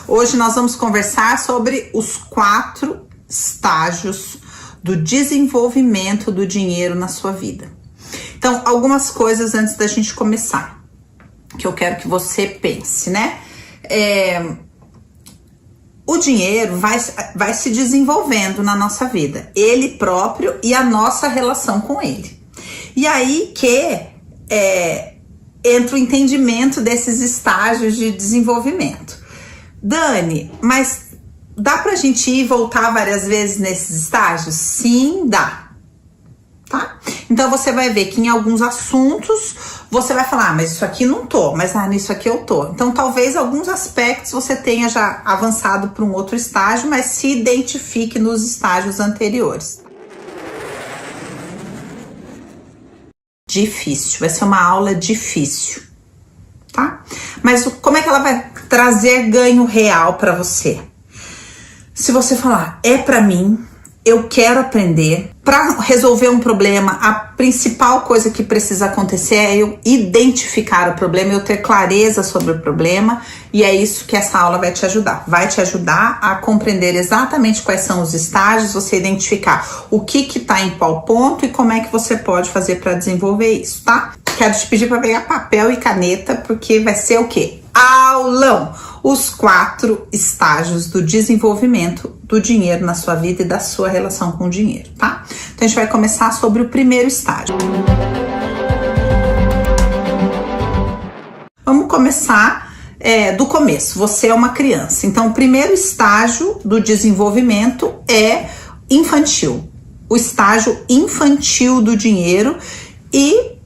Hoje nós vamos conversar sobre os 4 estágios do desenvolvimento do dinheiro na sua vida. Então, algumas coisas antes da gente começar, que eu quero que você pense, né? O dinheiro vai se desenvolvendo na nossa vida, ele próprio e a nossa relação com ele. E aí que entra o entendimento desses estágios de desenvolvimento. Dani, mas dá pra gente ir e voltar várias vezes nesses estágios? Sim, dá. Tá? Então você vai ver que em alguns assuntos você vai falar, mas isso aqui não tô, mas nisso aqui eu tô. Então talvez alguns aspectos você tenha já avançado para um outro estágio, mas se identifique nos estágios anteriores. Difícil, vai ser uma aula difícil, tá? Mas como é que ela vai trazer ganho real para você? Se você falar, é para mim, eu quero aprender. Para resolver um problema, a principal coisa que precisa acontecer é eu identificar o problema, eu ter clareza sobre o problema, e é isso que essa aula vai te ajudar. Vai te ajudar a compreender exatamente quais são os estágios, você identificar o que tá em qual ponto e como é que você pode fazer para desenvolver isso, tá? Quero te pedir para pegar papel e caneta, porque vai ser o quê? Aulão! Os 4 estágios do desenvolvimento do dinheiro na sua vida e da sua relação com o dinheiro, tá? Então a gente vai começar sobre o primeiro estágio. Vamos começar do começo. Você é uma criança. Então o primeiro estágio do desenvolvimento é infantil. O estágio infantil do dinheiro e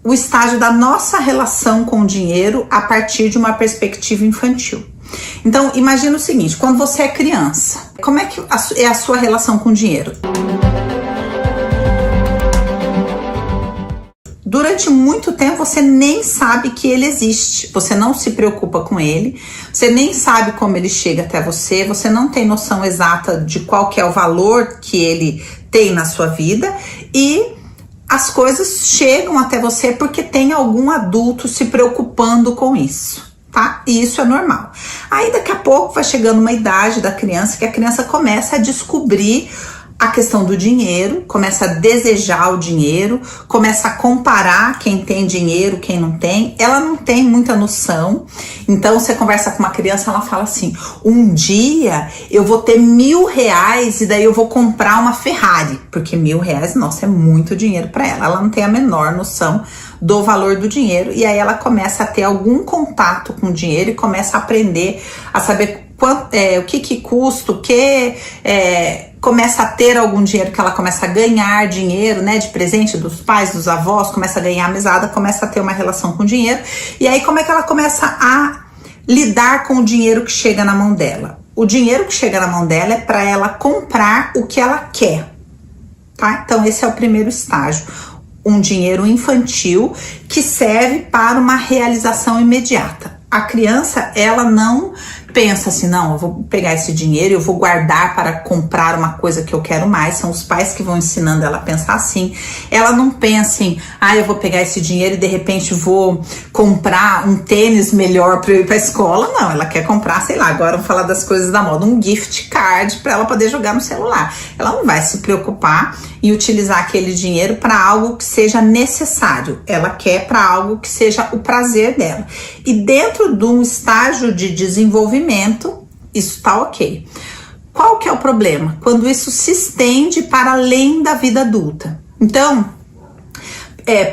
o estágio da nossa relação com o dinheiro a partir de uma perspectiva infantil. Então, imagina o seguinte, quando você é criança, como é que é a sua relação com o dinheiro? Durante muito tempo você nem sabe que ele existe, você não se preocupa com ele, você nem sabe como ele chega até você, você não tem noção exata de qual que é o valor que ele tem na sua vida e as coisas chegam até você porque tem algum adulto se preocupando com isso, tá? E isso é normal. Aí daqui a pouco vai chegando uma idade da criança que a criança começa a descobrir a questão do dinheiro, começa a desejar o dinheiro, começa a comparar quem tem dinheiro, quem não tem. Ela não tem muita noção. Então você conversa com uma criança, ela fala assim, um dia eu vou ter R$1.000 e daí eu vou comprar uma Ferrari, porque R$1.000, nossa, é muito dinheiro para ela. Ela não tem a menor noção do valor do dinheiro e aí ela começa a ter algum contato com o dinheiro e começa a aprender a saber o que custa, começa a ter algum dinheiro, que ela começa a ganhar dinheiro, né, de presente dos pais, dos avós, começa a ganhar mesada, começa a ter uma relação com o dinheiro, e aí como é que ela começa a lidar com o dinheiro que chega na mão dela? O dinheiro que chega na mão dela é para ela comprar o que ela quer, tá? Então esse é o primeiro estágio, um dinheiro infantil que serve para uma realização imediata. A criança, ela não pensa assim, não, eu vou pegar esse dinheiro, eu vou guardar para comprar uma coisa que eu quero mais. São os pais que vão ensinando ela a pensar assim. Ela não pensa em, eu vou pegar esse dinheiro e de repente vou comprar um tênis melhor para eu ir para a escola. Não, ela quer comprar, sei lá, agora vamos falar das coisas da moda, um gift card para ela poder jogar no celular. Ela não vai se preocupar em utilizar aquele dinheiro para algo que seja necessário. Ela quer para algo que seja o prazer dela. E dentro de um estágio de desenvolvimento, isso tá ok. Qual que é o problema? Quando isso se estende para além da vida adulta. Então,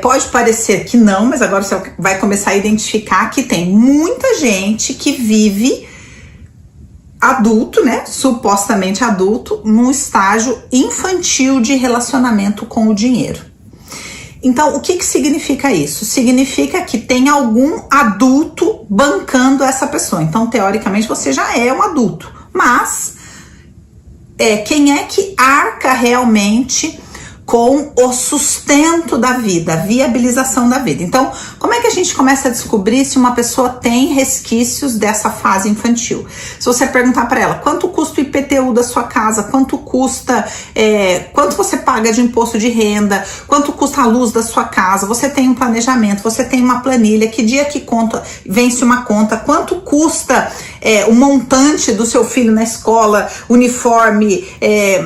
pode parecer que não, mas agora você vai começar a identificar que tem muita gente que vive adulto, né? Supostamente adulto, num estágio infantil de relacionamento com o dinheiro. Então, o que significa isso? Significa que tem algum adulto bancando essa pessoa. Então, teoricamente, você já é um adulto. Mas, quem é que arca realmente com o sustento da vida, a viabilização da vida. Então, como é que a gente começa a descobrir se uma pessoa tem resquícios dessa fase infantil? Se você perguntar para ela, quanto custa o IPTU da sua casa, quanto custa, quanto você paga de imposto de renda, quanto custa a luz da sua casa, você tem um planejamento, você tem uma planilha, que dia que conta, vence uma conta, quanto custa o montante do seu filho na escola, uniforme,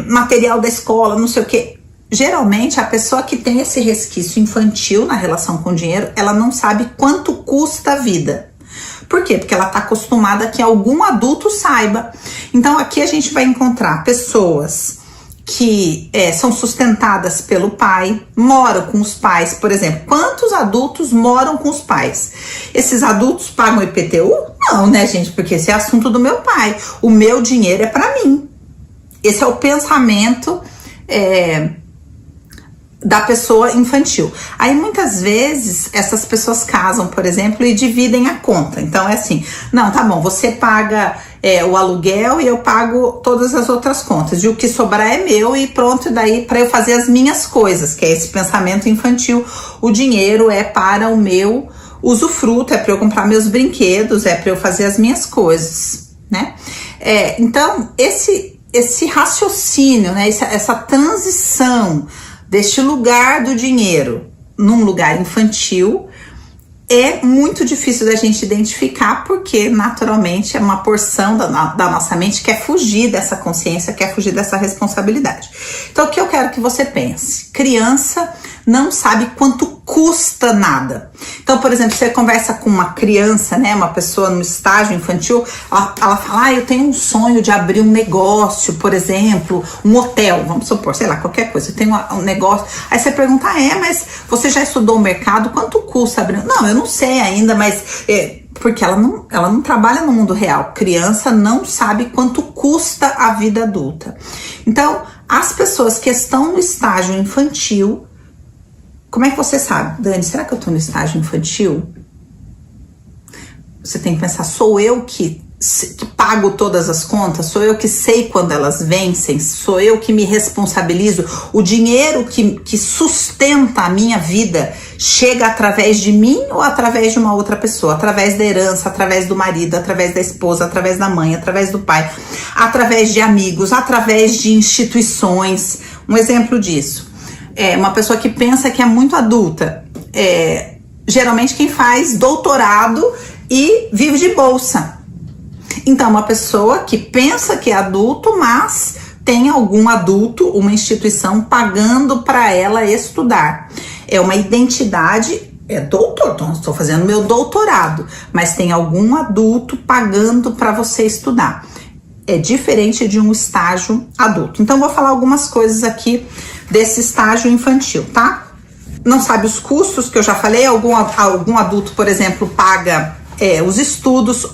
material da escola, não sei o que. Geralmente, a pessoa que tem esse resquício infantil na relação com o dinheiro, ela não sabe quanto custa a vida. Por quê? Porque ela está acostumada que algum adulto saiba. Então, aqui a gente vai encontrar pessoas que são sustentadas pelo pai, moram com os pais, por exemplo. Quantos adultos moram com os pais? Esses adultos pagam IPTU? Não, né, gente? Porque esse é assunto do meu pai. O meu dinheiro é para mim. Esse é o pensamento da pessoa infantil. Aí muitas vezes essas pessoas casam, por exemplo, e dividem a conta. Então é assim, não, tá bom, você paga o aluguel e eu pago todas as outras contas, e o que sobrar é meu e pronto, daí para eu fazer as minhas coisas, que é esse pensamento infantil. O dinheiro é para o meu usufruto, é para eu comprar meus brinquedos, é para eu fazer as minhas coisas, né? Então esse raciocínio, né, essa transição deste lugar do dinheiro num lugar infantil é muito difícil da gente identificar, porque naturalmente é uma porção da nossa mente que quer fugir dessa consciência, quer fugir dessa responsabilidade. Então o que eu quero que você pense? Criança não sabe quanto custa nada. Então, por exemplo, você conversa com uma criança, né, uma pessoa no estágio infantil, ela fala, eu tenho um sonho de abrir um negócio, por exemplo, um hotel, vamos supor, sei lá, qualquer coisa, eu tenho um negócio. Aí você pergunta, mas você já estudou o mercado? Quanto custa abrir? Não, eu não sei ainda, mas porque ela não trabalha no mundo real. Criança não sabe quanto custa a vida adulta. Então, as pessoas que estão no estágio infantil, como é que você sabe? Dani, será que eu tô no estágio infantil? Você tem que pensar, sou eu que pago todas as contas? Sou eu que sei quando elas vencem? Sou eu que me responsabilizo? O dinheiro que sustenta a minha vida chega através de mim ou através de uma outra pessoa? Através da herança, através do marido, através da esposa, através da mãe, através do pai, através de amigos, através de instituições. Um exemplo disso. Uma pessoa que pensa que é muito adulta, geralmente quem faz doutorado e vive de bolsa. Então, uma pessoa que pensa que é adulto, mas tem algum adulto, uma instituição pagando para ela estudar. É uma identidade, doutor, então estou fazendo meu doutorado, mas tem algum adulto pagando para você estudar. É diferente de um estágio adulto. Então, vou falar algumas coisas aqui desse estágio infantil, tá? Não sabe os custos que eu já falei. Algum adulto, por exemplo, paga os estudos.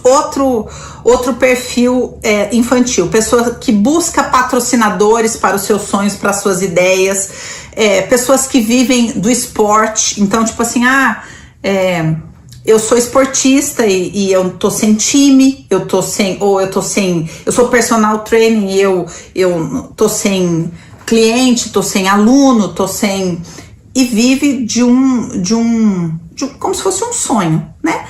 Outro perfil infantil, pessoa que busca patrocinadores para os seus sonhos, para as suas ideias. Pessoas que vivem do esporte. Então, tipo assim, eu sou esportista e eu tô sem time, eu sou personal training e eu tô sem cliente, tô sem aluno, e vive de como se fosse um sonho, né?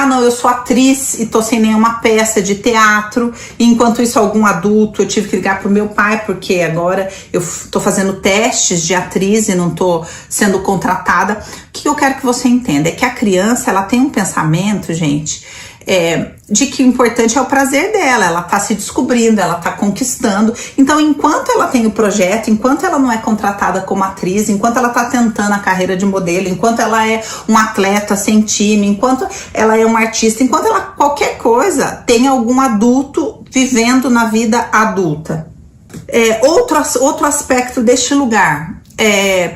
Não, eu sou atriz e tô sem nenhuma peça de teatro. E enquanto isso, algum adulto, eu tive que ligar pro meu pai, porque agora eu tô fazendo testes de atriz e não tô sendo contratada. O que eu quero que você entenda é que a criança, ela tem um pensamento, gente, de que o importante é o prazer dela, ela tá se descobrindo, ela tá conquistando. Então, enquanto ela tem o projeto, enquanto ela não é contratada como atriz, enquanto ela tá tentando a carreira de modelo, enquanto ela é um atleta sem time, enquanto ela é uma artista, enquanto ela qualquer coisa, tem algum adulto vivendo na vida adulta. Outro aspecto deste lugar,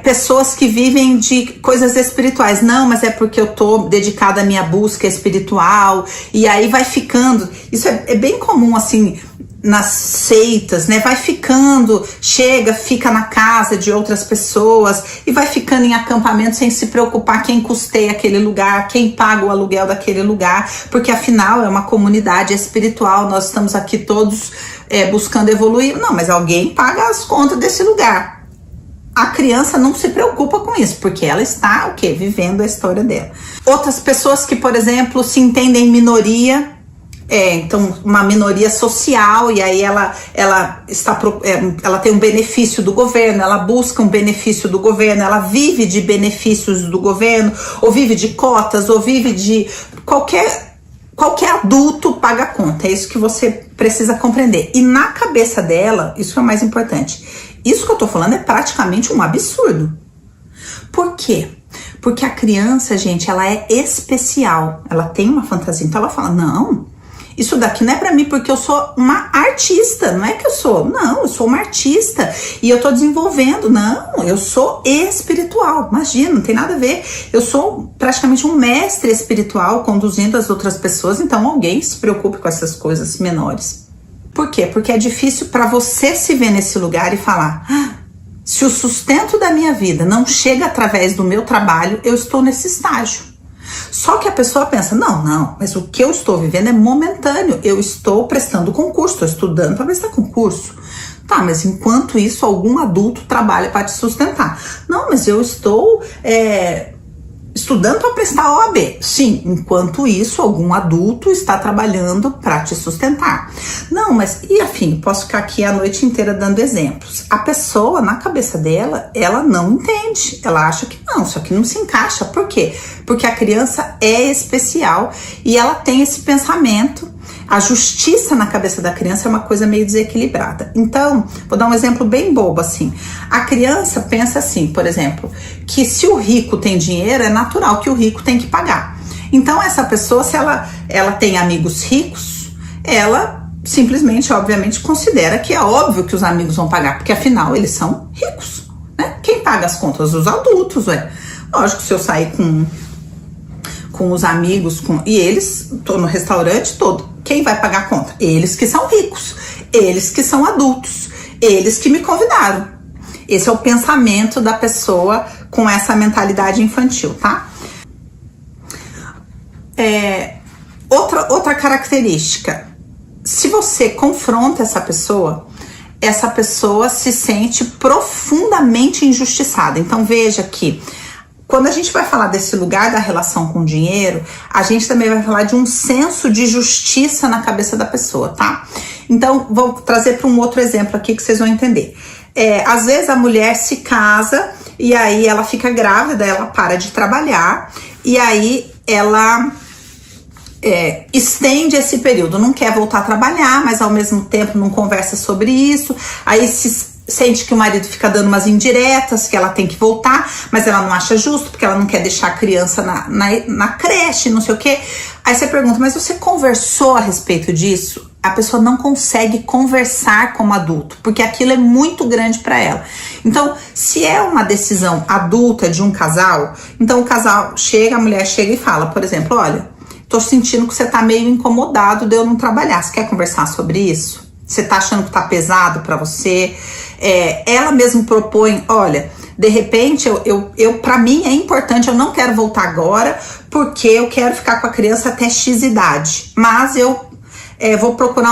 pessoas que vivem de coisas espirituais. Não, mas é porque eu tô dedicada à minha busca espiritual, e aí vai ficando. Isso é bem comum assim nas seitas, né? Vai ficando, fica na casa de outras pessoas e vai ficando em acampamento sem se preocupar quem custeia aquele lugar, quem paga o aluguel daquele lugar, porque afinal é uma comunidade espiritual, nós estamos aqui todos buscando evoluir. Não, mas alguém paga as contas desse lugar. A criança não se preocupa com isso, porque ela está, o quê? Vivendo a história dela. Outras pessoas que, por exemplo, se entendem minoria, então uma minoria social, e aí ela tem um benefício do governo, ela busca um benefício do governo, ela vive de benefícios do governo, ou vive de cotas, ou vive de qualquer adulto paga conta. É isso que você precisa compreender. E na cabeça dela, isso é o mais importante, isso que eu tô falando é praticamente um absurdo. Por quê? Porque a criança, gente, ela é especial, ela tem uma fantasia, então ela fala, não, isso daqui não é pra mim porque eu sou uma artista, não é que eu sou uma artista e eu tô desenvolvendo, não, eu sou espiritual, imagina, não tem nada a ver, eu sou praticamente um mestre espiritual conduzindo as outras pessoas, então alguém se preocupe com essas coisas menores. Por quê? Porque é difícil pra você se ver nesse lugar e falar, se o sustento da minha vida não chega através do meu trabalho, eu estou nesse estágio. Só que a pessoa pensa, não, mas o que eu estou vivendo é momentâneo, eu estou prestando concurso, estou estudando para prestar concurso. Tá, mas enquanto isso, algum adulto trabalha para te sustentar. Não, mas eu estou estudando para prestar OAB. Sim, enquanto isso, algum adulto está trabalhando para te sustentar. Não, mas e afim, posso ficar aqui a noite inteira dando exemplos. A pessoa, na cabeça dela, ela não entende. Ela acha que não, isso aqui não se encaixa. Por quê? Porque a criança é especial e ela tem esse pensamento. A justiça na cabeça da criança é uma coisa meio desequilibrada. Então, vou dar um exemplo bem bobo assim. A criança pensa assim, por exemplo, que se o rico tem dinheiro, é natural que o rico tem que pagar. Então, essa pessoa, se ela tem amigos ricos, ela simplesmente, obviamente, considera que é óbvio que os amigos vão pagar, porque afinal eles são ricos, né? Quem paga as contas? Os adultos, ué. Lógico, se eu sair com os amigos, e eles, tô no restaurante todo, quem vai pagar a conta? Eles que são ricos, eles que são adultos, eles que me convidaram. Esse é o pensamento da pessoa com essa mentalidade infantil, tá? Outra característica, se você confronta essa pessoa se sente profundamente injustiçada. Então veja que quando a gente vai falar desse lugar da relação com o dinheiro, a gente também vai falar de um senso de justiça na cabeça da pessoa, tá? Então, vou trazer para um outro exemplo aqui que vocês vão entender. Às vezes a mulher se casa e aí ela fica grávida, ela para de trabalhar e aí ela estende esse período, não quer voltar a trabalhar, mas ao mesmo tempo não conversa sobre isso, aí sente que o marido fica dando umas indiretas, que ela tem que voltar, mas ela não acha justo, porque ela não quer deixar a criança na creche, não sei o quê. Aí você pergunta, mas você conversou a respeito disso? A pessoa não consegue conversar como adulto, porque aquilo é muito grande para ela. Então, se é uma decisão adulta de um casal, então o casal chega, a mulher chega e fala, por exemplo, olha, tô sentindo que você tá meio incomodado de eu não trabalhar, você quer conversar sobre isso? Você tá achando que tá pesado para você? Ela mesmo propõe, olha, de repente, para mim é importante, eu não quero voltar agora, porque eu quero ficar com a criança até X idade, mas eu vou procurar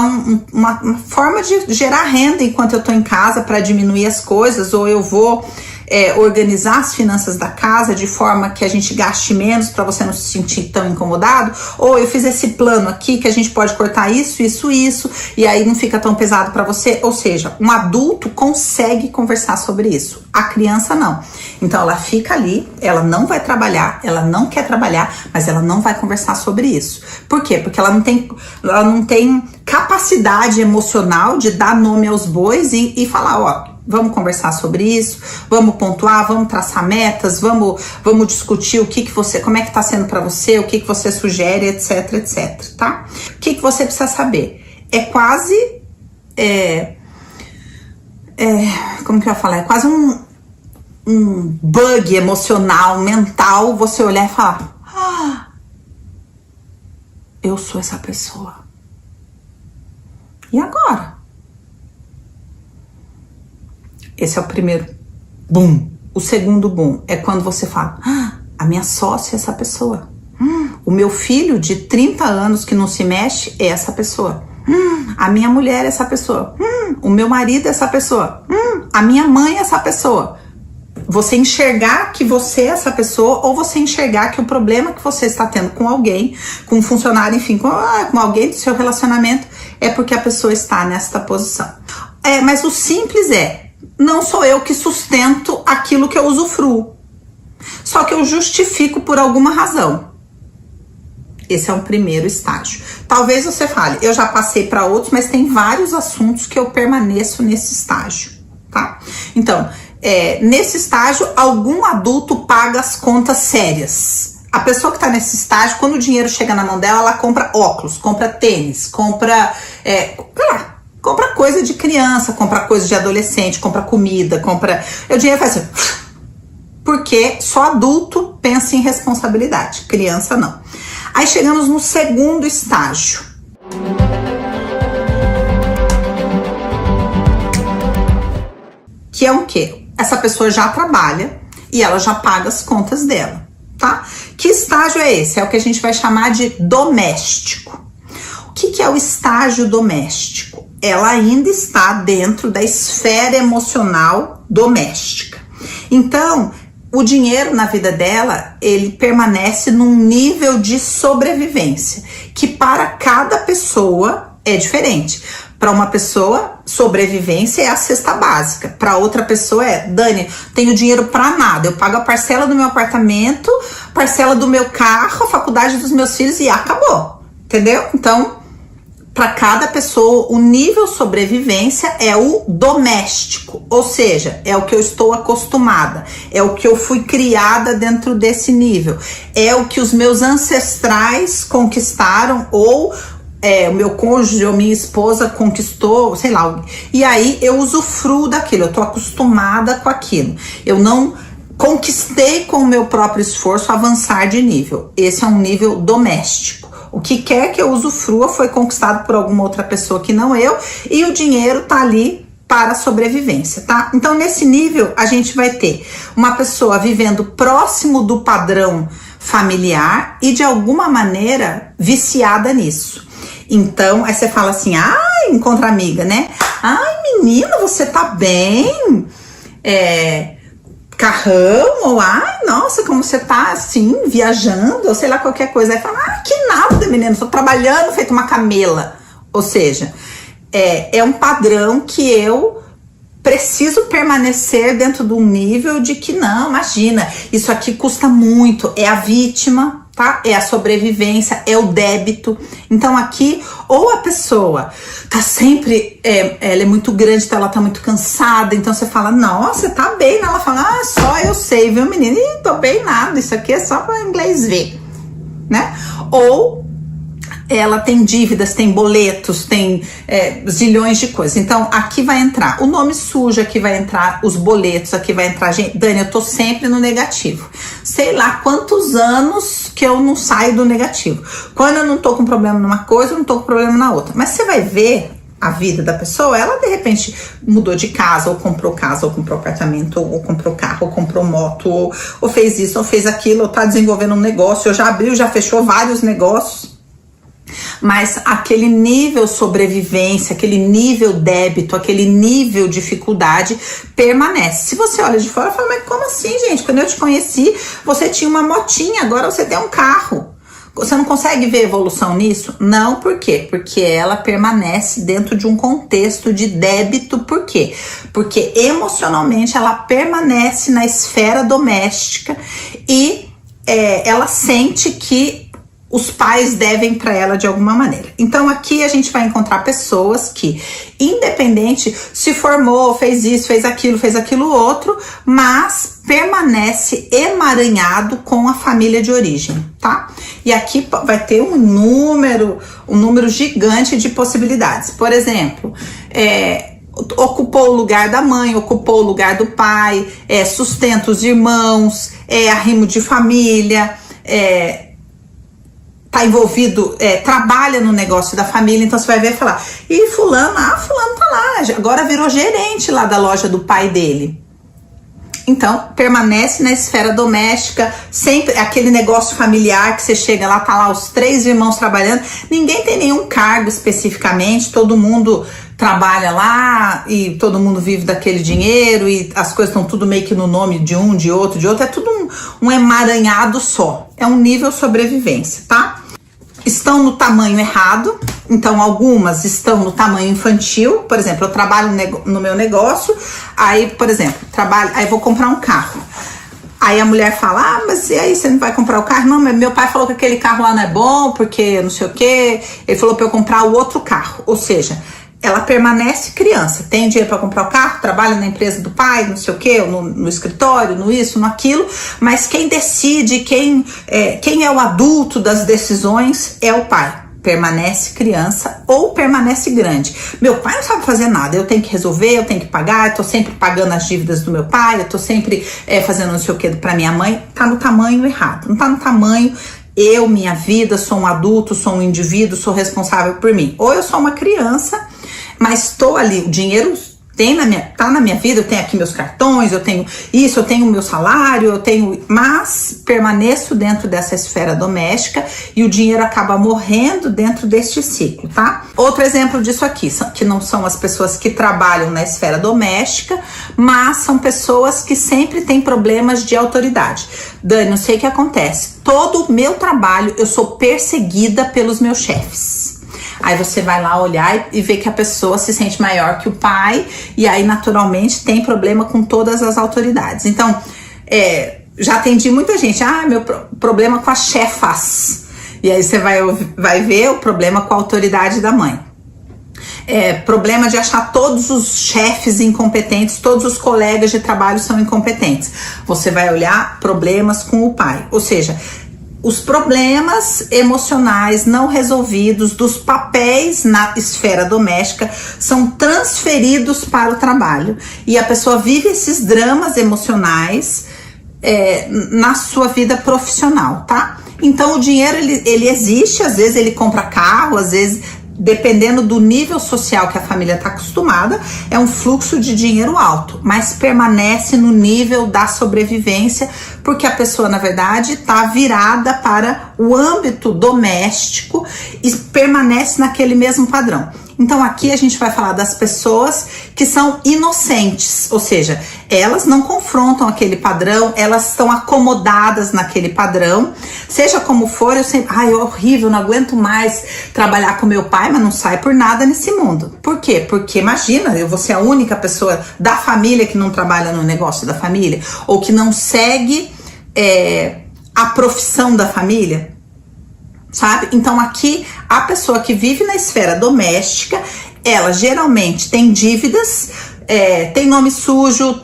uma forma de gerar renda enquanto eu tô em casa para diminuir as coisas, ou eu vou organizar as finanças da casa de forma que a gente gaste menos para você não se sentir tão incomodado, ou eu fiz esse plano aqui que a gente pode cortar isso, e aí não fica tão pesado para você. Ou seja, um adulto consegue conversar sobre isso, a criança não. Então ela fica ali, ela não vai trabalhar, ela não quer trabalhar, mas ela não vai conversar sobre isso. Por quê? Porque ela não tem capacidade emocional de dar nome aos bois e falar, ó, vamos conversar sobre isso, vamos pontuar, vamos traçar metas, vamos discutir como é que tá sendo para você, o que você sugere, etc, tá? O que você precisa saber? É quase, como que eu ia falar? É quase um bug emocional, mental, você olhar e falar, eu sou essa pessoa. E agora? Esse é o primeiro boom. O segundo boom é quando você fala, a minha sócia é essa pessoa. O meu filho de 30 anos que não se mexe é essa pessoa. A minha mulher é essa pessoa. O meu marido é essa pessoa. A minha mãe é essa pessoa. você enxergar que você é essa pessoa, ou você enxergar que o problema que você está tendo com alguém, com um funcionário, enfim, com alguém do seu relacionamento, é porque a pessoa está nesta posição. Mas o simples não sou eu que sustento aquilo que eu usufruo, só que eu justifico por alguma razão. Esse é um primeiro estágio. Talvez você fale, eu já passei para outros, mas tem vários assuntos que eu permaneço nesse estágio, tá? Então, nesse estágio, algum adulto paga as contas sérias. A pessoa que tá nesse estágio, quando o dinheiro chega na mão dela, ela compra óculos, compra tênis, compra coisa de criança, compra coisa de adolescente, compra comida, o dinheiro faz assim, porque só adulto pensa em responsabilidade, criança não. Aí chegamos no segundo estágio. Que é o quê? Essa pessoa já trabalha e ela já paga as contas dela, tá? Que estágio é esse? É o que a gente vai chamar de doméstico. O que é o estágio doméstico? Ela ainda está dentro da esfera emocional doméstica. Então, o dinheiro na vida dela, ele permanece num nível de sobrevivência, que para cada pessoa é diferente. Para uma pessoa, sobrevivência é a cesta básica. Para outra pessoa Dani, tenho dinheiro para nada. Eu pago a parcela do meu apartamento, parcela do meu carro, a faculdade dos meus filhos e acabou. Entendeu? Então, para cada pessoa, o nível sobrevivência é o doméstico, ou seja, é o que eu estou acostumada, é o que eu fui criada dentro desse nível, é o que os meus ancestrais conquistaram, ou o meu cônjuge ou minha esposa conquistou, sei lá, e aí eu usufruo daquilo, eu tô acostumada com aquilo, eu não conquistei com o meu próprio esforço avançar de nível. Esse é um nível doméstico. O que quer que eu usufrua foi conquistado por alguma outra pessoa que não eu, e o dinheiro tá ali para a sobrevivência, tá? Então, nesse nível, a gente vai ter uma pessoa vivendo próximo do padrão familiar e, de alguma maneira, viciada nisso. Então, aí você fala assim, encontra amiga, né? Ai, menina, você tá bem? Carrão, ou nossa, como você tá assim, viajando, ou sei lá, qualquer coisa. Aí fala, que nada, menina, tô trabalhando feito uma camela. Ou seja, é um padrão que eu preciso permanecer dentro de um nível de que não, imagina, isso aqui custa muito, é a vítima, tá? É a sobrevivência, é o débito. Então aqui, ou a pessoa tá sempre, ela é muito grande, então ela tá muito cansada, então você fala, nossa, tá bem, ela fala, só eu sei, viu, menina? Ih, tô bem nada, isso aqui é só para inglês ver, né? Ou ela tem dívidas, tem boletos, tem zilhões de coisas. Então, aqui vai entrar o nome sujo, aqui vai entrar os boletos, aqui vai entrar... Gente, Dani, eu tô sempre no negativo. Sei lá quantos anos que eu não saio do negativo. Quando eu não tô com problema numa coisa, eu não tô com problema na outra. Mas você vai ver a vida da pessoa, ela de repente mudou de casa, ou comprou apartamento, ou comprou carro, ou comprou moto, ou fez isso, ou fez aquilo, ou tá desenvolvendo um negócio, ou já abriu, já fechou vários negócios. Mas aquele nível sobrevivência, aquele nível débito, aquele nível dificuldade permanece. Se você olha de fora, fala, mas como assim, gente? Quando eu te conheci, você tinha uma motinha, agora você tem um carro. Você não consegue ver evolução nisso? Não, por quê? Porque ela permanece dentro de um contexto de débito. Por quê? Porque emocionalmente ela permanece na esfera doméstica e ela sente que os pais devem para ela de alguma maneira. Então aqui a gente vai encontrar pessoas que, independente, se formou, fez isso, fez aquilo outro, mas permanece emaranhado com a família de origem, tá? E aqui vai ter um número gigante de possibilidades. Por exemplo, ocupou o lugar da mãe, ocupou o lugar do pai, sustenta os irmãos, arrimo de família, tá envolvido, trabalha no negócio da família, então você vai ver e falar, e fulano tá lá, agora virou gerente lá da loja do pai dele. Então, permanece na esfera doméstica, sempre aquele negócio familiar que você chega lá, tá lá os 3 irmãos trabalhando, ninguém tem nenhum cargo especificamente, todo mundo trabalha lá e todo mundo vive daquele dinheiro e as coisas estão tudo meio que no nome de um, de outro, é tudo um emaranhado só. É um nível sobrevivência, tá? Estão no tamanho errado, então algumas estão no tamanho infantil. Por exemplo, eu trabalho no meu negócio, aí, por exemplo, aí vou comprar um carro. Aí a mulher fala, ah, mas e aí, você não vai comprar o carro? Não, mas meu pai falou que aquele carro lá não é bom, porque não sei o quê. Ele falou pra eu comprar o outro carro. Ou seja, ela permanece criança, tem dinheiro para comprar o carro, trabalha na empresa do pai, não sei o quê, no escritório, no isso, no aquilo, mas quem decide, quem é o adulto das decisões é o pai. Permanece criança ou permanece grande. Meu pai não sabe fazer nada, eu tenho que resolver, eu tenho que pagar, eu tô sempre pagando as dívidas do meu pai, eu tô sempre fazendo não sei o que pra minha mãe. Tá no tamanho errado, não tá no tamanho. Eu, minha vida, sou um adulto, sou um indivíduo, sou responsável por mim. Ou eu sou uma criança, mas estou ali, o dinheiro tá na minha vida, eu tenho aqui meus cartões, eu tenho isso, eu tenho o meu salário, mas permaneço dentro dessa esfera doméstica e o dinheiro acaba morrendo dentro deste ciclo, tá? Outro exemplo disso aqui, que não são as pessoas que trabalham na esfera doméstica, mas são pessoas que sempre têm problemas de autoridade. Dani, não sei o que acontece, todo o meu trabalho eu sou perseguida pelos meus chefes. Aí você vai lá olhar e ver que a pessoa se sente maior que o pai e aí naturalmente tem problema com todas as autoridades. Então, já atendi muita gente, meu problema com as chefas. E aí você vai ver o problema com a autoridade da mãe. Problema de achar todos os chefes incompetentes, todos os colegas de trabalho são incompetentes. Você vai olhar problemas com o pai, ou seja, os problemas emocionais não resolvidos dos papéis na esfera doméstica são transferidos para o trabalho e a pessoa vive esses dramas emocionais na sua vida profissional, tá? Então o dinheiro ele existe, às vezes ele compra carro, às vezes dependendo do nível social que a família está acostumada, é um fluxo de dinheiro alto, mas permanece no nível da sobrevivência, porque a pessoa, na verdade, está virada para o âmbito doméstico e permanece naquele mesmo padrão. Então aqui a gente vai falar das pessoas que são inocentes, ou seja, elas não confrontam aquele padrão, elas estão acomodadas naquele padrão, seja como for. Eu sempre, é horrível, não aguento mais trabalhar com meu pai, mas não sai por nada nesse mundo. Por quê? Porque imagina, eu vou ser a única pessoa da família que não trabalha no negócio da família, ou que não segue a profissão da família. Sabe? Então aqui a pessoa que vive na esfera doméstica, ela geralmente tem dívidas, tem nome sujo,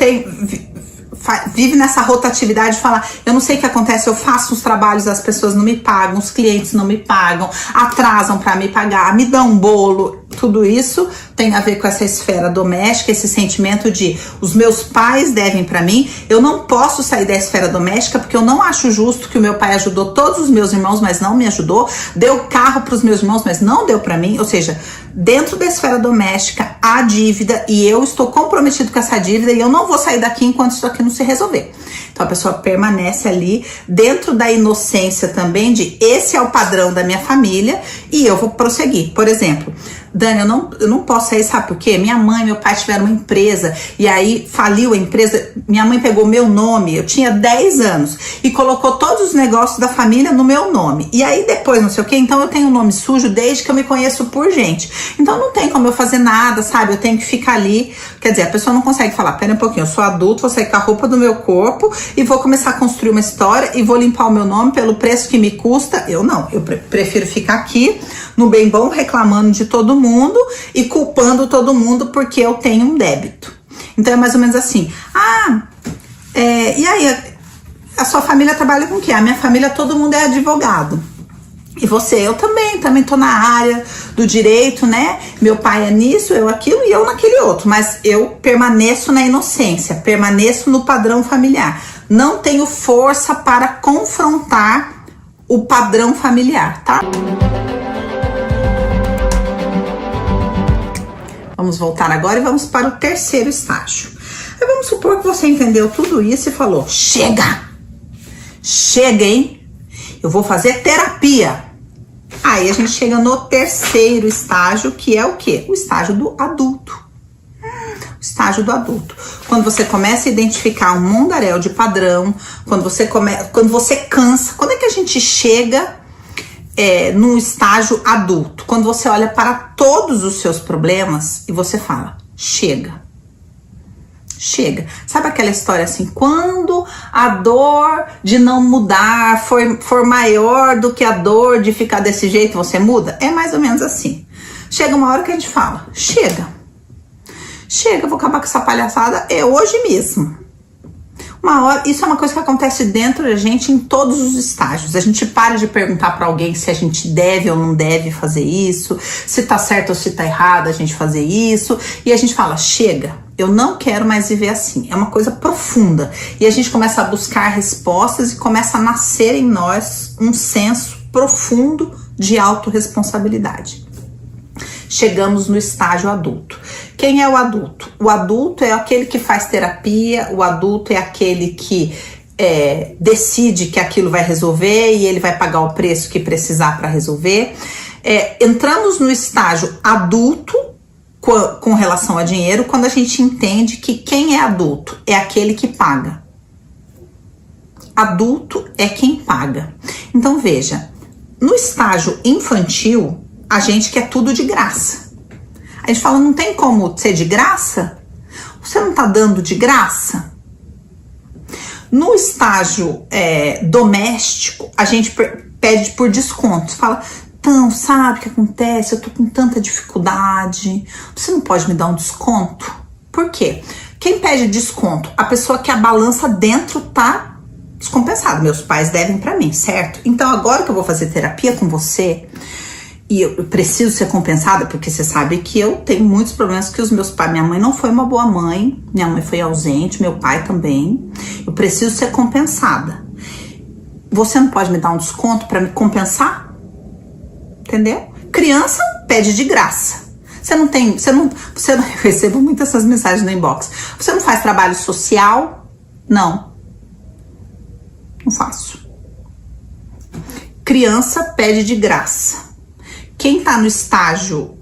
vive nessa rotatividade de falar, eu não sei o que acontece, eu faço os trabalhos, as pessoas não me pagam, os clientes não me pagam, atrasam para me pagar, me dão um bolo. Tudo isso tem a ver com essa esfera doméstica, esse sentimento de os meus pais devem para mim, eu não posso sair da esfera doméstica porque eu não acho justo que o meu pai ajudou todos os meus irmãos, mas não me ajudou, deu carro para os meus irmãos, mas não deu para mim. Ou seja, dentro da esfera doméstica há dívida e eu estou comprometido com essa dívida e eu não vou sair daqui enquanto isso aqui não se resolver. Então a pessoa permanece ali dentro da inocência também de esse é o padrão da minha família e eu vou prosseguir. Por exemplo, Dani, eu não posso sair, sabe por quê? Minha mãe e meu pai tiveram uma empresa e aí faliu a empresa, minha mãe pegou meu nome, eu tinha 10 anos e colocou todos os negócios da família no meu nome. E aí depois não sei o que, então eu tenho um nome sujo desde que eu me conheço por gente. Então não tem como eu fazer nada, sabe? Eu tenho que ficar ali. Quer dizer, a pessoa não consegue falar, pera um pouquinho, eu sou adulto, vou sair com a roupa do meu corpo e vou começar a construir uma história e vou limpar o meu nome pelo preço que me custa. Eu não, eu prefiro ficar aqui no bem bom reclamando de todo mundo e culpando todo mundo porque eu tenho um débito. Então é mais ou menos assim, e aí, a sua família trabalha com o quê? A minha família, todo mundo é advogado. E você? Eu também tô na área do direito, né? Meu pai é nisso, eu aquilo e eu naquele outro. Mas eu permaneço na inocência, permaneço no padrão familiar. Não tenho força para confrontar o padrão familiar, tá? Vamos voltar agora e vamos para o terceiro estágio. Aí vamos supor que você entendeu tudo isso e falou, chega, hein? Eu vou fazer terapia. Aí a gente chega no terceiro estágio, que é o quê? O estágio do adulto. O estágio do adulto. Quando você começa a identificar um mundaréu de padrão, quando você cansa, quando é que a gente chega num estágio adulto? Quando você olha para todos os seus problemas e você fala, chega. Chega. Sabe aquela história assim, quando a dor de não mudar for maior do que a dor de ficar desse jeito, você muda? É mais ou menos assim. Chega uma hora que a gente fala, chega. Chega, vou acabar com essa palhaçada, é hoje mesmo. Uma hora, isso é uma coisa que acontece dentro da gente em todos os estágios. A gente para de perguntar para alguém se a gente deve ou não deve fazer isso, se tá certo ou se tá errado a gente fazer isso, e a gente fala, chega, eu não quero mais viver assim. É uma coisa profunda. E a gente começa a buscar respostas e começa a nascer em nós um senso profundo de autorresponsabilidade. Chegamos no estágio adulto. Quem é o adulto? O adulto é aquele que faz terapia, o adulto é aquele que decide que aquilo vai resolver e ele vai pagar o preço que precisar para resolver. Entramos no estágio adulto com relação a dinheiro quando a gente entende que quem é adulto é aquele que paga. Adulto é quem paga. Então veja, no estágio infantil, a gente quer tudo de graça. A gente fala, não tem como ser de graça? Você não tá dando de graça? No estágio doméstico, a gente pede por desconto. Fala, então, sabe o que acontece? Eu tô com tanta dificuldade. Você não pode me dar um desconto? Por quê? Quem pede desconto? A pessoa que a balança dentro tá descompensada. Meus pais devem pra mim, certo? Então, agora que eu vou fazer terapia com você, e eu preciso ser compensada, porque você sabe que eu tenho muitos problemas que os meus pais... Minha mãe não foi uma boa mãe, minha mãe foi ausente, meu pai também. Eu preciso ser compensada. Você não pode me dar um desconto para me compensar? Entendeu? Criança pede de graça. Eu recebo muitas essas mensagens no inbox. Você não faz trabalho social? Não. Não faço. Criança pede de graça. Quem tá no estágio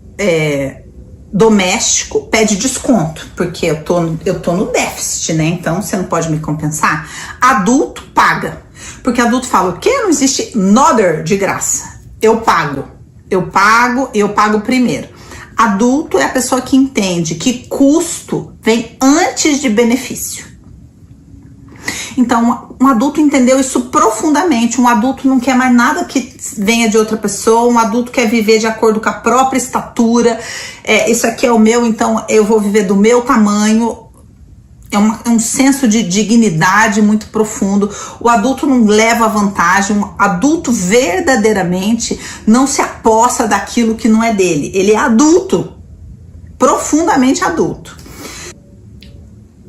doméstico pede desconto, porque eu tô no déficit, né? Então você não pode me compensar. Adulto paga, porque adulto fala o quê? Não existe nada de graça. Eu pago primeiro. Adulto é a pessoa que entende que custo vem antes de benefício. Então, um adulto entendeu isso profundamente. Um adulto não quer mais nada que venha de outra pessoa. Um adulto quer viver de acordo com a própria estatura. Isso aqui é o meu, então eu vou viver do meu tamanho. É um senso de dignidade muito profundo. O adulto não leva vantagem. Um adulto verdadeiramente não se apossa daquilo que não é dele. Ele é adulto, profundamente adulto.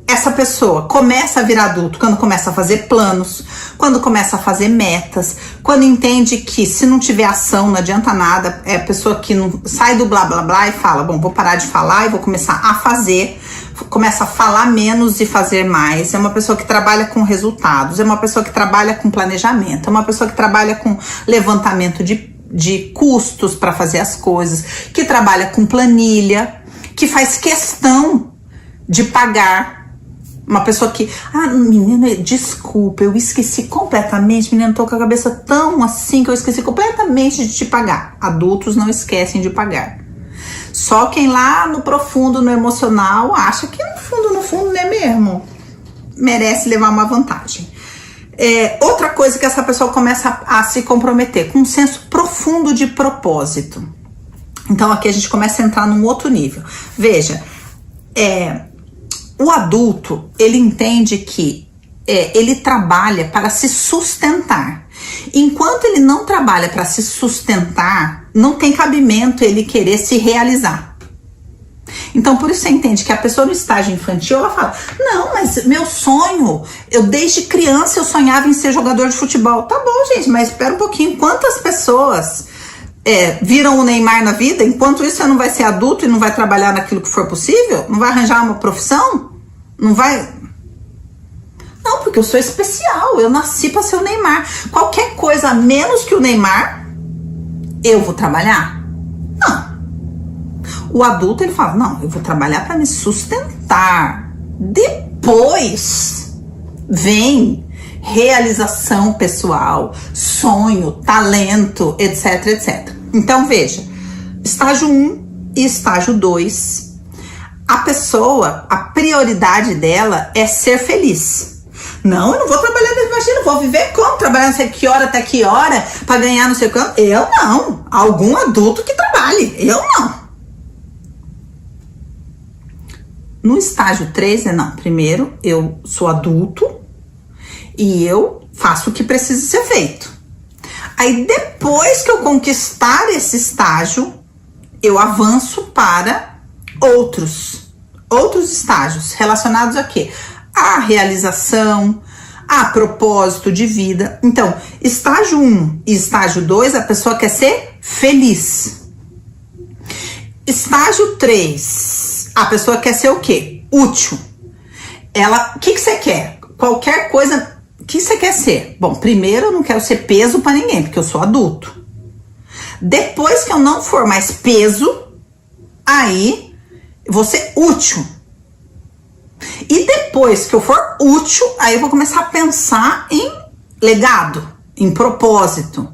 Essa pessoa começa a virar adulto quando começa a fazer planos, quando começa a fazer metas, quando entende que se não tiver ação não adianta nada. É a pessoa que não sai do blá blá blá e fala, bom, vou parar de falar e vou começar a fazer. Começa a falar menos e fazer mais. É uma pessoa que trabalha com resultados, é uma pessoa que trabalha com planejamento, é uma pessoa que trabalha com levantamento de custos para fazer as coisas, que trabalha com planilha, que faz questão de pagar. Uma pessoa que, menina, desculpa, eu esqueci completamente, menina, tô com a cabeça tão assim que eu esqueci completamente de te pagar. Adultos não esquecem de pagar. Só quem lá no profundo, no emocional, acha que no fundo, não é mesmo? Merece levar uma vantagem. Outra coisa que essa pessoa começa a se comprometer, com um senso profundo de propósito. Então aqui a gente começa a entrar num outro nível. Veja, o adulto, ele entende que ele trabalha para se sustentar. Enquanto ele não trabalha para se sustentar, não tem cabimento ele querer se realizar. Então, por isso você entende que a pessoa no estágio infantil, ela fala, não, mas meu sonho, desde criança eu sonhava em ser jogador de futebol. Tá bom, gente, mas espera um pouquinho, quantas pessoas viram o Neymar na vida? Enquanto isso você não vai ser adulto e não vai trabalhar naquilo que for possível? Não vai arranjar uma profissão? Não vai... Não, porque eu sou especial, eu nasci para ser o Neymar. Qualquer coisa menos que o Neymar eu vou trabalhar? Não. O adulto, ele fala, não, eu vou trabalhar para me sustentar. Depois vem realização pessoal, sonho, talento, etc, etc. Então, veja, estágio 1 e estágio 2, a pessoa, a prioridade dela é ser feliz. Não, eu não vou trabalhar, imagina, vou viver como? Trabalhar não sei que hora até que hora para ganhar não sei quanto? Eu não. Algum adulto que trabalhe, eu não. No estágio 3, não. Primeiro, eu sou adulto e eu faço o que precisa ser feito. Aí, depois que eu conquistar esse estágio, eu avanço para outros estágios relacionados a quê? A realização, a propósito de vida. Então, estágio 1 e estágio 2, a pessoa quer ser feliz. Estágio 3, a pessoa quer ser o quê? Útil. Ela, o que você quer? Qualquer coisa, o que você quer ser? Bom, primeiro eu não quero ser peso para ninguém, porque eu sou adulto. Depois que eu não for mais peso, aí eu vou ser útil. E depois que eu for útil, aí eu vou começar a pensar em legado, em propósito.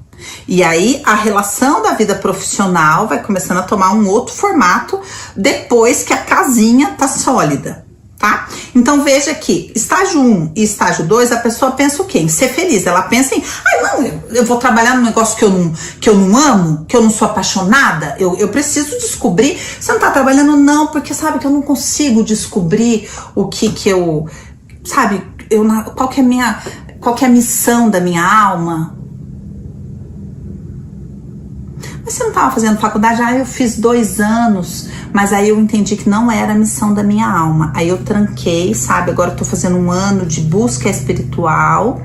E aí a relação da vida profissional vai começando a tomar um outro formato depois que a casinha tá sólida, tá? Então veja aqui, estágio 1 e estágio 2, a pessoa pensa o quê? Em ser feliz. Ela pensa em, não, eu vou trabalhar num negócio que eu não amo, que eu não sou apaixonada, eu preciso descobrir. Você não tá trabalhando não, porque sabe que eu não consigo descobrir o que eu, sabe, qual que é a missão da minha alma. Mas você não estava fazendo faculdade? Eu fiz 2 anos, mas aí eu entendi que não era a missão da minha alma. Aí eu tranquei, sabe? Agora eu tô fazendo 1 ano de busca espiritual.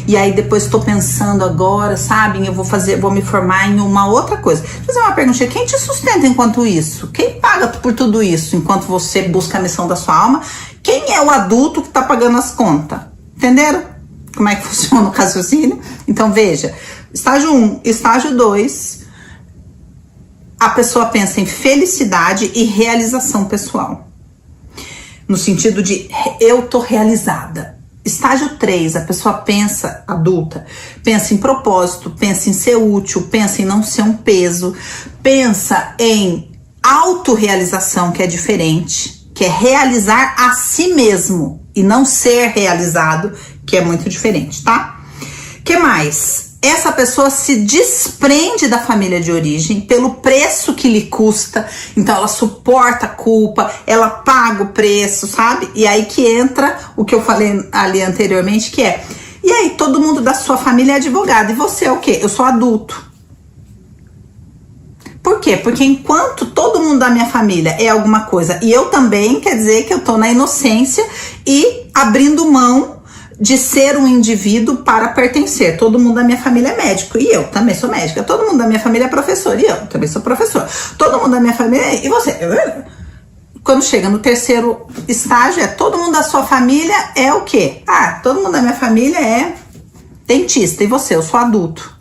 E aí depois tô pensando agora, sabe? Eu vou me formar em uma outra coisa. Deixa eu fazer uma perguntinha. Quem te sustenta enquanto isso? Quem paga por tudo isso enquanto você busca a missão da sua alma? Quem é o adulto que tá pagando as contas? Entenderam? Como é que funciona o raciocínio? Então veja, estágio 1, estágio 2... a pessoa pensa em felicidade e realização pessoal. No sentido de, eu tô realizada. Estágio 3, a pessoa pensa, adulta, pensa em propósito, pensa em ser útil, pensa em não ser um peso, pensa em autorrealização, que é diferente, que é realizar a si mesmo e não ser realizado, que é muito diferente, tá? Que mais? Essa pessoa se desprende da família de origem pelo preço que lhe custa, então ela suporta a culpa, ela paga o preço, sabe? E aí que entra o que eu falei ali anteriormente, que é, e aí todo mundo da sua família é advogado, e você é o quê? Eu sou adulto. Por quê? Porque enquanto todo mundo da minha família é alguma coisa, e eu também, quer dizer que eu tô na inocência e abrindo mão de ser um indivíduo para pertencer. Todo mundo da minha família é médico e eu também sou médica. Todo mundo da minha família é professor e eu também sou professor. Todo mundo da minha família... E você? Quando chega no 3º estágio, todo mundo da sua família é o quê? Todo mundo da minha família é dentista. E você? Eu sou adulto.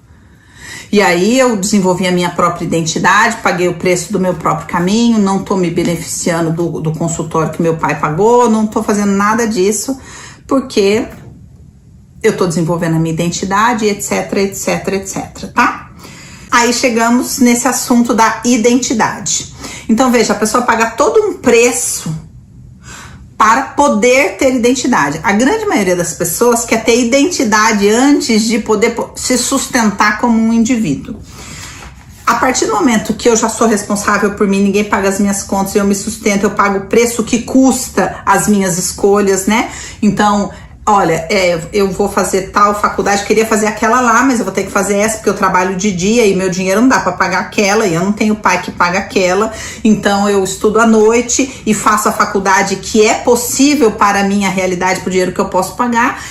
E aí eu desenvolvi a minha própria identidade, paguei o preço do meu próprio caminho, não tô me beneficiando do consultório que meu pai pagou, não tô fazendo nada disso, porque eu tô desenvolvendo a minha identidade, etc, etc, etc, tá? Aí chegamos nesse assunto da identidade. Então, veja, a pessoa paga todo um preço para poder ter identidade. A grande maioria das pessoas quer ter identidade antes de poder se sustentar como um indivíduo. A partir do momento que eu já sou responsável por mim, ninguém paga as minhas contas, eu me sustento, eu pago o preço que custa as minhas escolhas, né? Então, olha, eu vou fazer tal faculdade, queria fazer aquela lá, mas eu vou ter que fazer essa porque eu trabalho de dia e meu dinheiro não dá para pagar aquela e eu não tenho pai que paga aquela, então eu estudo à noite e faço a faculdade que é possível para a minha realidade, para o dinheiro que eu posso pagar.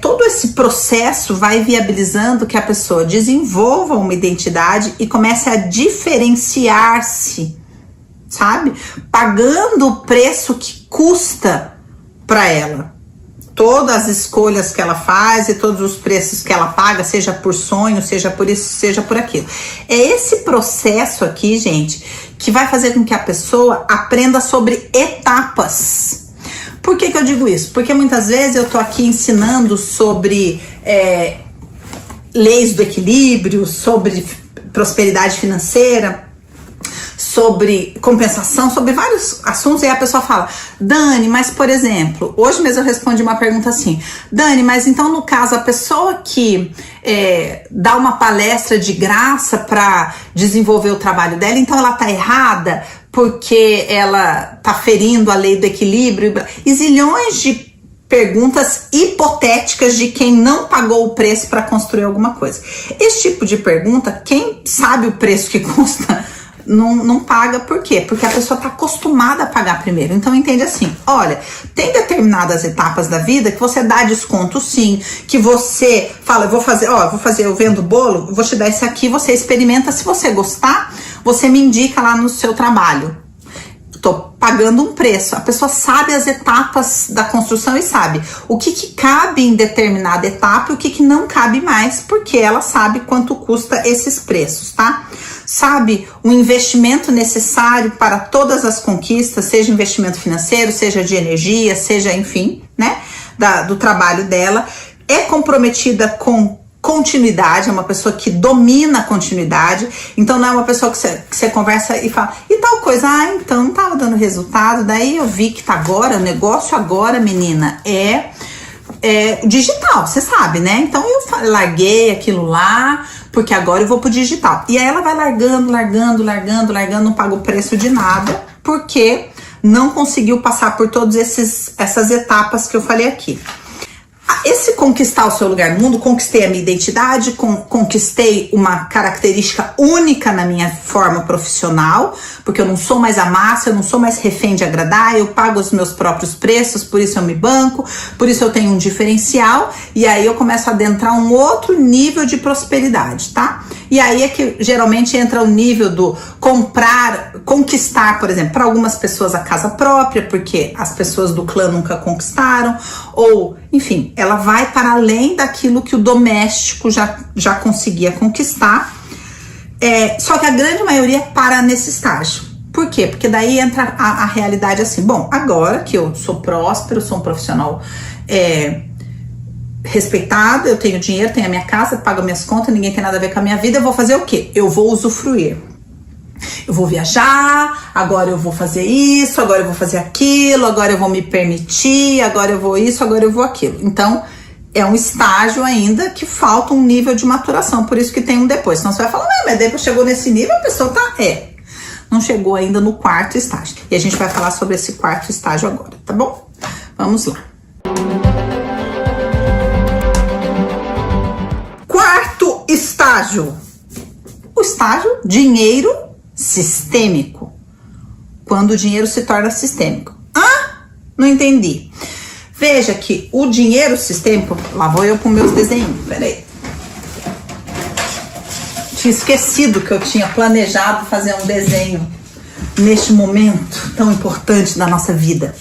Todo esse processo vai viabilizando que a pessoa desenvolva uma identidade e comece a diferenciar-se, sabe? Pagando o preço que custa para ela. todas as escolhas que ela faz e todos os preços que ela paga, seja por sonho, seja por isso, seja por aquilo. É esse processo aqui, gente, que vai fazer com que a pessoa aprenda sobre etapas. Por que eu digo isso? Porque muitas vezes eu tô aqui ensinando sobre leis do equilíbrio, sobre prosperidade financeira, sobre compensação, sobre vários assuntos, e a pessoa fala: Dani, mas por exemplo, hoje mesmo eu respondi uma pergunta assim: Dani, mas então no caso a pessoa que dá uma palestra de graça para desenvolver o trabalho dela, então ela tá errada porque ela tá ferindo a lei do equilíbrio, e zilhões de perguntas hipotéticas de quem não pagou o preço para construir alguma coisa. Esse tipo de pergunta, quem sabe o preço que custa não paga. Por quê? Porque a pessoa está acostumada a pagar primeiro. Então entende assim: olha, tem determinadas etapas da vida que você dá desconto sim, que você fala, eu vendo bolo, vou te dar esse aqui, você experimenta, se você gostar, você me indica lá no seu trabalho. Tô pagando um preço. A pessoa sabe as etapas da construção e sabe o que cabe em determinada etapa e o que não cabe mais, porque ela sabe quanto custa esses preços, tá? Sabe o investimento necessário para todas as conquistas, seja investimento financeiro, seja de energia, seja, enfim, né, do trabalho dela. É comprometida com continuidade, é uma pessoa que domina a continuidade. Então não é uma pessoa que você conversa e fala, e tal coisa, então não estava dando resultado, daí eu vi que tá agora, o negócio agora, menina, é digital, você sabe, né? Então eu larguei aquilo lá, porque agora eu vou pro digital. E aí ela vai largando, não paga o preço de nada, porque não conseguiu passar por todas essas etapas que eu falei aqui. Esse conquistar o seu lugar no mundo, conquistei a minha identidade, conquistei uma característica única na minha forma profissional, porque eu não sou mais a massa, eu não sou mais refém de agradar, eu pago os meus próprios preços, por isso eu me banco, por isso eu tenho um diferencial, e aí eu começo a adentrar um outro nível de prosperidade, tá? E aí é que geralmente entra o nível do conquistar, por exemplo, para algumas pessoas a casa própria, porque as pessoas do clã nunca conquistaram, ou, enfim, ela vai para além daquilo que o doméstico já conseguia conquistar. Só que a grande maioria para nesse estágio. Por quê? Porque daí entra a realidade assim: bom, agora que eu sou próspero, sou um profissional respeitado, eu tenho dinheiro, tenho a minha casa, pago minhas contas, ninguém tem nada a ver com a minha vida, eu vou fazer o quê? Eu vou usufruir. Eu vou viajar, agora eu vou fazer isso, agora eu vou fazer aquilo, agora eu vou me permitir, agora eu vou isso, agora eu vou aquilo. Então, é um estágio ainda que falta um nível de maturação, por isso que tem um depois. Senão você vai falar, mas depois chegou nesse nível, a pessoa tá... não chegou ainda no quarto estágio. E a gente vai falar sobre esse quarto estágio agora, tá bom? Vamos lá. Quarto estágio. O estágio dinheiro sistêmico. Quando o dinheiro se torna sistêmico. Não entendi. Veja que o dinheiro sistêmico... Lá vou eu com meus desenhos. Peraí. Tinha esquecido que eu tinha planejado fazer um desenho neste momento tão importante da nossa vida.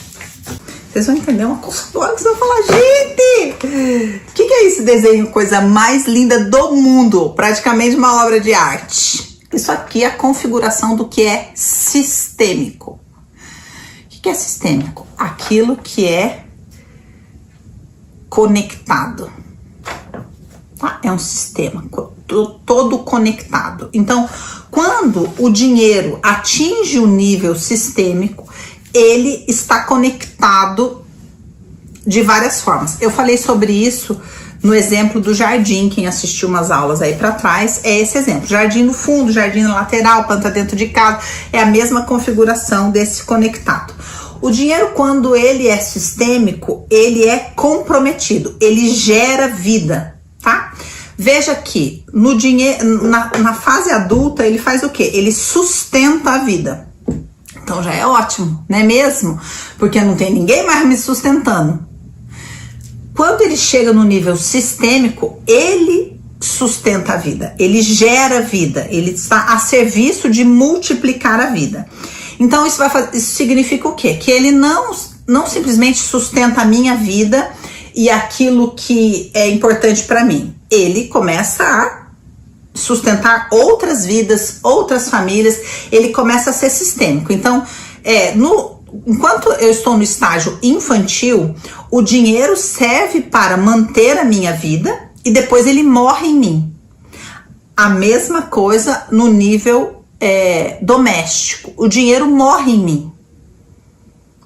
Vocês vão entender uma coisa agora que vocês vão falar, gente! O que é esse desenho? Coisa mais linda do mundo. Praticamente uma obra de arte. Isso aqui é a configuração do que é sistêmico. O que é sistêmico? Aquilo que é conectado. Tá? É um sistema todo conectado. Então, quando o dinheiro atinge o nível sistêmico, ele está conectado de várias formas. Eu falei sobre isso no exemplo do jardim. Quem assistiu umas aulas aí para trás é esse exemplo. Jardim no fundo, jardim na lateral, planta dentro de casa. É a mesma configuração desse conectado. O dinheiro, quando ele é sistêmico, ele é comprometido. Ele gera vida, tá? Veja que no dinheiro, na fase adulta, ele faz o quê? Ele sustenta a vida. Então já é ótimo, não é mesmo? Porque não tem ninguém mais me sustentando. Quando ele chega no nível sistêmico, ele sustenta a vida, ele gera vida, ele está a serviço de multiplicar a vida. Então isso significa o quê? Que ele não simplesmente sustenta a minha vida e aquilo que é importante para mim. Ele começa a sustentar outras vidas, outras famílias, ele começa a ser sistêmico. Então, enquanto eu estou no estágio infantil, o dinheiro serve para manter a minha vida e depois ele morre em mim. A mesma coisa no nível doméstico. O dinheiro morre em mim.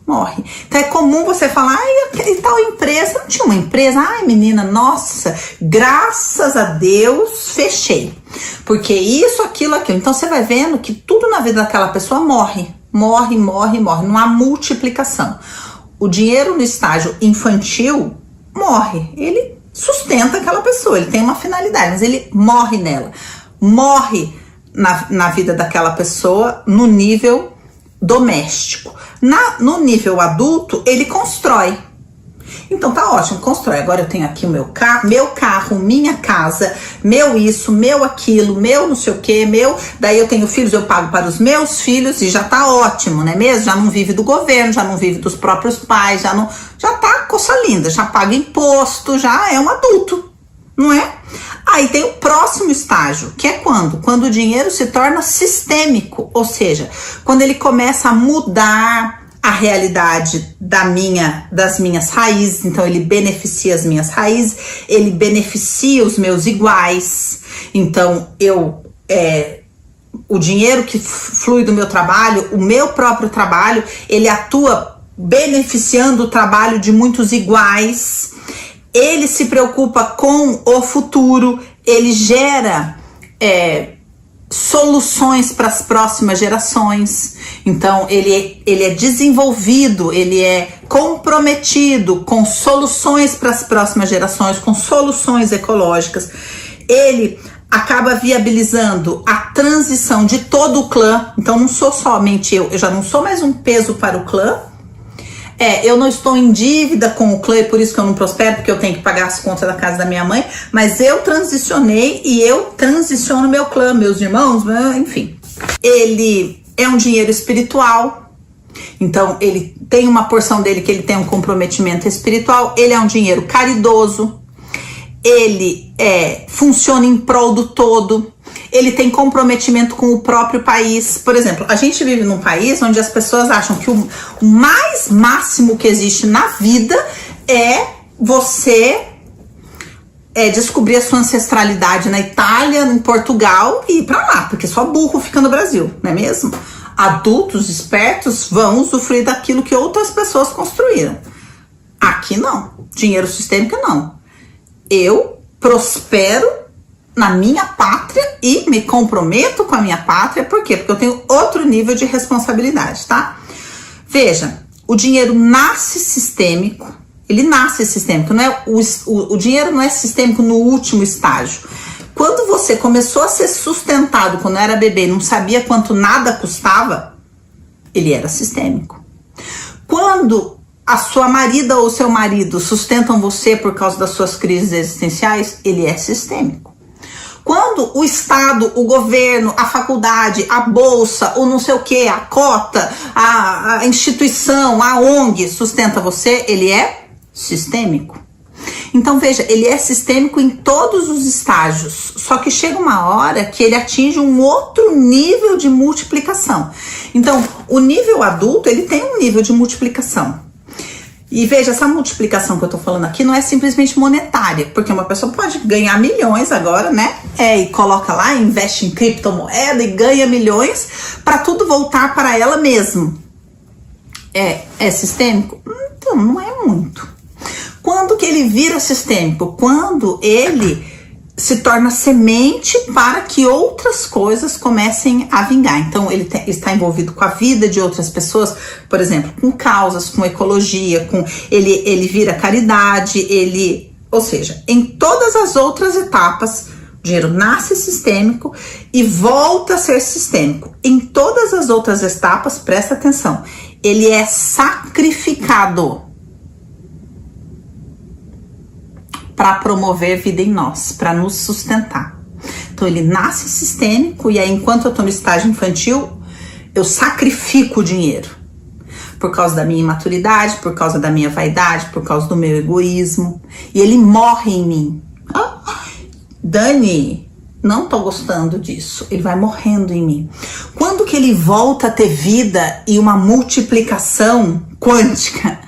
Morre. Então é comum você falar, ai, e tal empresa, não tinha uma empresa? Ai, menina, nossa, graças a Deus, fechei. Porque isso, aquilo. Então você vai vendo que tudo na vida daquela pessoa morre. Morre. Não há multiplicação. O dinheiro no estágio infantil morre. Ele sustenta aquela pessoa, ele tem uma finalidade, mas ele morre nela. Morre na vida daquela pessoa no nível doméstico. No nível adulto, ele constrói. Então tá ótimo, constrói. Agora eu tenho aqui o meu carro, minha casa, meu isso, meu aquilo, meu não sei o que, daí eu tenho filhos, eu pago para os meus filhos e já tá ótimo, não é mesmo? Já não vive do governo, já não vive dos próprios pais, já tá coisa linda, já paga imposto, já é um adulto, não é? Aí tem o próximo estágio, que é quando? Quando o dinheiro se torna sistêmico, ou seja, quando ele começa a mudar a realidade das minhas raízes. Então ele beneficia as minhas raízes, ele beneficia os meus iguais. Então o dinheiro que flui do meu trabalho, o meu próprio trabalho, ele atua beneficiando o trabalho de muitos iguais. Ele se preocupa com o futuro, ele gera soluções para as próximas gerações. Então ele é desenvolvido, ele é comprometido com soluções para as próximas gerações, com soluções ecológicas. Ele acaba viabilizando a transição de todo o clã. Então não sou somente eu já não sou mais um peso para o clã. Eu não estou em dívida com o clã e por isso que eu não prospero, porque eu tenho que pagar as contas da casa da minha mãe, mas eu transicionei e eu transiciono meu clã, meus irmãos, enfim. Ele é um dinheiro espiritual, então ele tem uma porção dele que ele tem um comprometimento espiritual, ele é um dinheiro caridoso, ele funciona em prol do todo, ele tem comprometimento com o próprio país. Por exemplo, a gente vive num país onde as pessoas acham que o mais máximo que existe na vida é você descobrir a sua ancestralidade na Itália, em Portugal e ir pra lá, porque só burro fica no Brasil, não é mesmo? Adultos espertos vão usufruir daquilo que outras pessoas construíram. Aqui não. Dinheiro sistêmico não. Eu prospero na minha pátria e me comprometo com a minha pátria. Por quê? Porque eu tenho outro nível de responsabilidade, tá? Veja, o dinheiro nasce sistêmico. Ele nasce sistêmico. Não é, o dinheiro não é sistêmico no último estágio. Quando você começou a ser sustentado, quando era bebê, não sabia quanto nada custava, ele era sistêmico. Quando a sua marida ou seu marido sustentam você por causa das suas crises existenciais, ele é sistêmico. Quando o Estado, o governo, a faculdade, a bolsa, o não sei o que, a cota, a instituição, a ONG sustenta você, ele é sistêmico. Então veja, ele é sistêmico em todos os estágios, só que chega uma hora que ele atinge um outro nível de multiplicação. Então o nível adulto, ele tem um nível de multiplicação. E veja, essa multiplicação que eu tô falando aqui não é simplesmente monetária, porque uma pessoa pode ganhar milhões agora, né? E coloca lá, investe em criptomoeda e ganha milhões para tudo voltar para ela mesma. É sistêmico? Então, não é muito. Quando que ele vira sistêmico? Quando ele se torna semente para que outras coisas comecem a vingar. Então ele está envolvido com a vida de outras pessoas, por exemplo, com causas, com ecologia, ele vira caridade, ou seja, em todas as outras etapas, o dinheiro nasce sistêmico e volta a ser sistêmico. Em todas as outras etapas, presta atenção, ele é sacrificado para promover vida em nós, para nos sustentar. Então ele nasce sistêmico e aí enquanto eu estou no estágio infantil, eu sacrifico o dinheiro por causa da minha imaturidade, por causa da minha vaidade, por causa do meu egoísmo. E ele morre em mim. Dani, não tô gostando disso. Ele vai morrendo em mim. Quando que ele volta a ter vida e uma multiplicação quântica?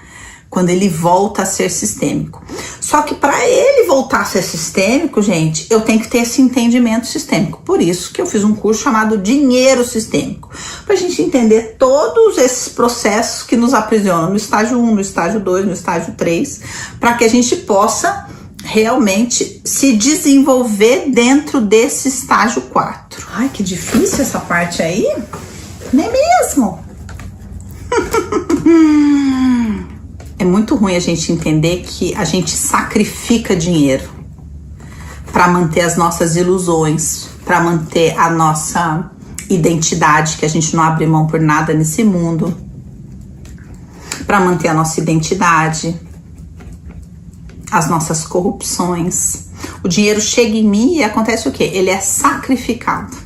Quando ele volta a ser sistêmico. Só que para ele voltar a ser sistêmico, gente, eu tenho que ter esse entendimento sistêmico. Por isso que eu fiz um curso chamado Dinheiro Sistêmico. Pra gente entender todos esses processos que nos aprisionam no estágio 1, no estágio 2, no estágio 3, para que a gente possa realmente se desenvolver dentro desse estágio 4. Ai, que difícil essa parte aí. Não é mesmo? É muito ruim a gente entender que a gente sacrifica dinheiro para manter as nossas ilusões, para manter a nossa identidade, que a gente não abre mão por nada nesse mundo, para manter a nossa identidade, as nossas corrupções. O dinheiro chega em mim e acontece o quê? Ele é sacrificado.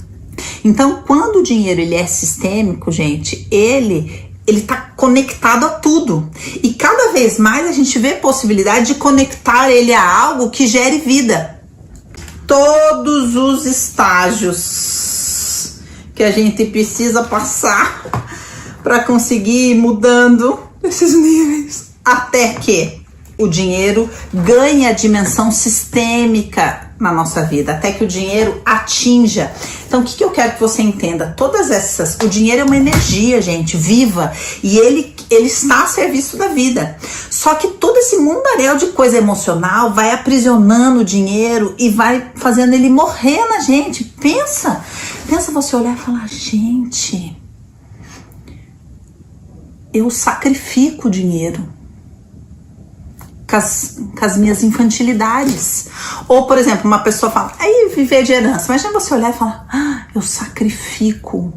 Então, quando o dinheiro ele é sistêmico, gente, ele tá conectado a tudo. E cada vez mais a gente vê possibilidade de conectar ele a algo que gere vida. Todos os estágios que a gente precisa passar para conseguir ir mudando esses níveis. Até que o dinheiro ganhe a dimensão sistêmica na nossa vida, até que o dinheiro atinja. Então, o que eu quero que você entenda? Todas essas... O dinheiro é uma energia, gente, viva. E ele está a serviço da vida. Só que todo esse mundaréu de coisa emocional vai aprisionando o dinheiro e vai fazendo ele morrer na gente. Pensa você olhar e falar, gente, eu sacrifico o dinheiro com as minhas infantilidades. Ou, por exemplo, uma pessoa fala, aí viver de herança. Imagina você olhar e falar, eu sacrifico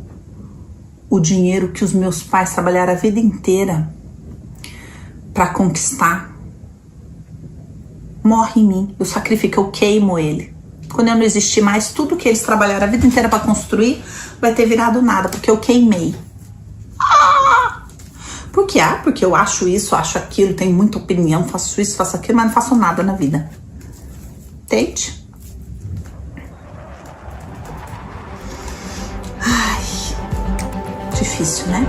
o dinheiro que os meus pais trabalharam a vida inteira para conquistar. Morre em mim, eu sacrifico, eu queimo ele. Quando eu não existir mais, tudo que eles trabalharam a vida inteira para construir vai ter virado nada, porque eu queimei. Por quê? Porque eu acho isso, acho aquilo, tenho muita opinião, faço isso, faço aquilo, mas não faço nada na vida. Entende? Ai, difícil, né?